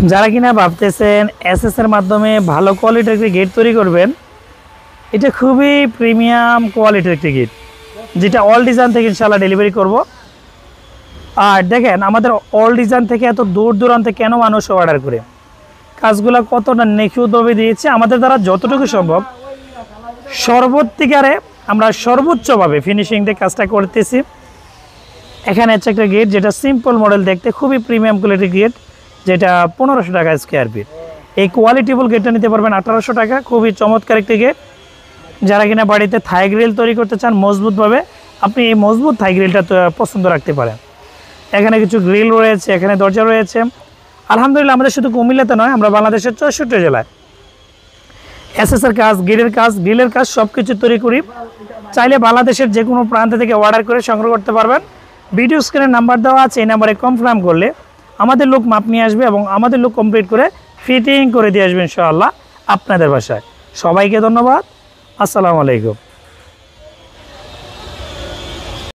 যারা কিনা ভাবতেছেন এসএস এর মাধ্যমে ভালো কোয়ালিটির একটি গেট তৈরি করবেন, এটা খুবই প্রিমিয়াম কোয়ালিটির একটি গেট, যেটা অল ডিজাইন থেকে ইনশাআল্লাহ ডেলিভারি করব। আর দেখেন আমাদের অল ডিজাইন থেকে এত দূর দূরান্তে কেন মানুষ অর্ডার করে, কাজগুলো কতটা নিখুঁতভাবে দিয়েছে। আমাদের দ্বারা যতটুকু সম্ভব সর্বোত্তিকারে আমরা সর্বোচ্চভাবে ফিনিশিং দিয়ে কাজটা করতেছি। এখানে হচ্ছে একটা গেট যেটা সিম্পল মডেল, দেখতে খুবই প্রিমিয়াম কোয়ালিটির গেট, যেটা 1500 টাকা স্কোয়ার ফিট। এই কোয়ালিটিফুল গেটটা নিতে পারবেন 1800 টাকা। খুবই চমৎকার একটি গেট। যারা কিনা বাড়িতে থাই গ্রিল তৈরি করতে চান মজবুতভাবে, আপনি এই মজবুত থাই গ্রিলটা পছন্দ রাখতে পারেন। এখানে কিছু গ্রিল রয়েছে, এখানে দরজা রয়েছে। আলহামদুলিল্লাহ আমাদের শুধু কুমিল্লাতে নয়, আমরা বাংলাদেশের 64 জেলায় এসএসের কাজ, গেটের কাজ, গ্রিলের কাজ সব কিছু তৈরি করি। চাইলে বাংলাদেশের যে কোনো প্রান্ত থেকে অর্ডার করে সংগ্রহ করতে পারবেন। ভিডিও স্ক্রিনে নাম্বার দেওয়া আছে, এই নাম্বারে কনফার্ম করলে আমাদের লোক মাপ নিয়ে আসবে এবং আমাদের লোক কমপ্লিট করে ফিটিং করে দিয়ে আসবে ইনশাআল্লাহ আপনাদের বাসায়। সবাইকে ধন্যবাদ। আসসালামু আলাইকুম।